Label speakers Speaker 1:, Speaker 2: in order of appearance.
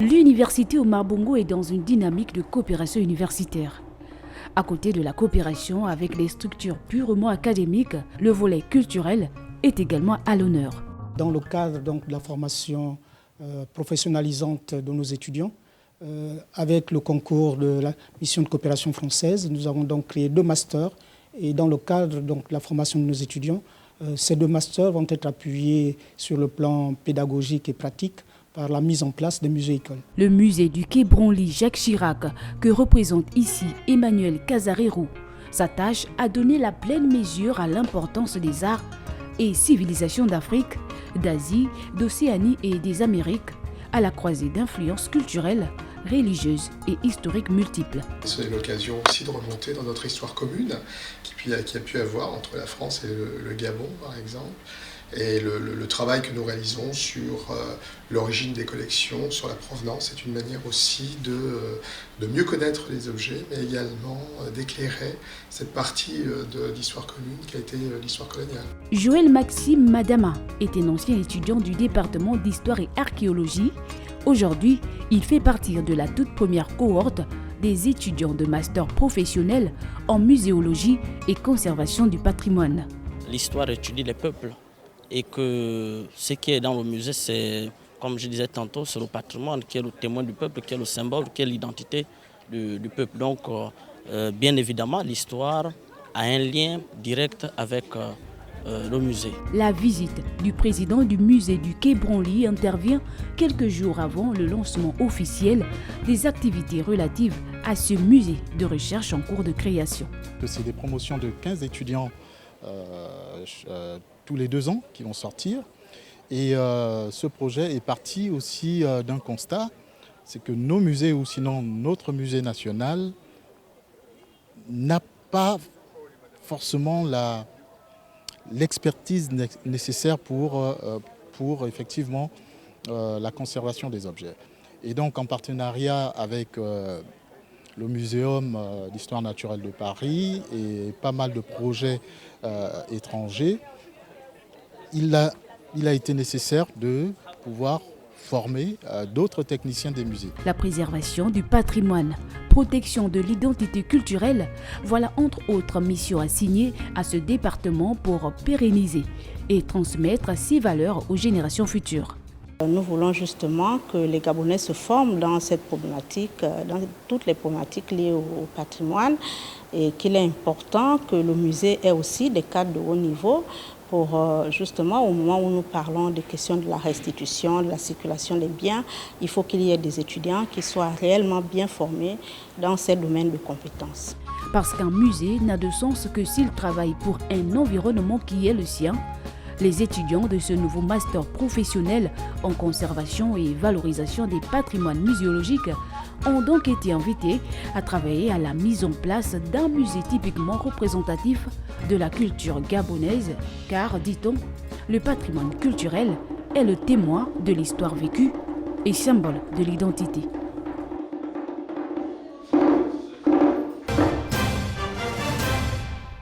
Speaker 1: L'université Omar Bongo est dans une dynamique de coopération universitaire. À côté de la coopération avec les structures purement académiques, le volet culturel est également à l'honneur.
Speaker 2: Dans le cadre donc, de la formation professionnalisante de nos étudiants, avec le concours de la mission de coopération française, nous avons donc créé 2 masters. Et dans le cadre donc, de la formation de nos étudiants, ces 2 masters vont être appuyés sur le plan pédagogique et pratique par la mise en place des musées-écoles.
Speaker 1: Le musée du quai Branly Jacques Chirac, que représente ici Emmanuel Casarero, s'attache à donner la pleine mesure à l'importance des arts et civilisations d'Afrique, d'Asie, d'Océanie et des Amériques, à la croisée d'influences culturelles, religieuses et historiques multiples.
Speaker 3: C'est l'occasion aussi de remonter dans notre histoire commune qui a pu avoir entre la France et le Gabon, par exemple, et le travail que nous réalisons sur l'origine des collections, sur la provenance, c'est une manière aussi de mieux connaître les objets, mais également d'éclairer cette partie de l'histoire commune qui a été l'histoire coloniale.
Speaker 1: Joël Maxime Madama est un ancien étudiant du département d'histoire et archéologie. Aujourd'hui, il fait partie de la toute première cohorte des étudiants de master professionnel en muséologie et conservation du patrimoine.
Speaker 4: L'histoire étudie les peuples et que ce qui est dans le musée, c'est, comme je disais tantôt, c'est le patrimoine qui est le témoin du peuple, qui est le symbole, qui est l'identité du peuple. Donc, bien évidemment, l'histoire a un lien direct avec le musée.
Speaker 1: La visite du président du musée du quai Branly intervient quelques jours avant le lancement officiel des activités relatives à ce musée de recherche en cours de création.
Speaker 5: C'est des promotions de 15 étudiants tous les 2 ans qui vont sortir. Et ce projet est parti aussi d'un constat, c'est que nos musées ou sinon notre musée national n'a pas forcément l'expertise nécessaire pour effectivement la conservation des objets. Et donc en partenariat avec le Muséum d'histoire naturelle de Paris et pas mal de projets étrangers, il a été nécessaire de pouvoir former d'autres techniciens des musées.
Speaker 1: La préservation du patrimoine, protection de l'identité culturelle, voilà entre autres missions assignées à ce département pour pérenniser et transmettre ces valeurs aux générations futures.
Speaker 6: Nous voulons justement que les Gabonais se forment dans cette problématique, dans toutes les problématiques liées au patrimoine, et qu'il est important que le musée ait aussi des cadres de haut niveau pour justement, au moment où nous parlons des questions de la restitution, de la circulation des biens, il faut qu'il y ait des étudiants qui soient réellement bien formés dans ces domaines de compétences.
Speaker 1: Parce qu'un musée n'a de sens que s'il travaille pour un environnement qui est le sien. Les étudiants de ce nouveau master professionnel en conservation et valorisation des patrimoines muséologiques ont donc été invités à travailler à la mise en place d'un musée typiquement représentatif de la culture gabonaise, car, dit-on, le patrimoine culturel est le témoin de l'histoire vécue et symbole de l'identité.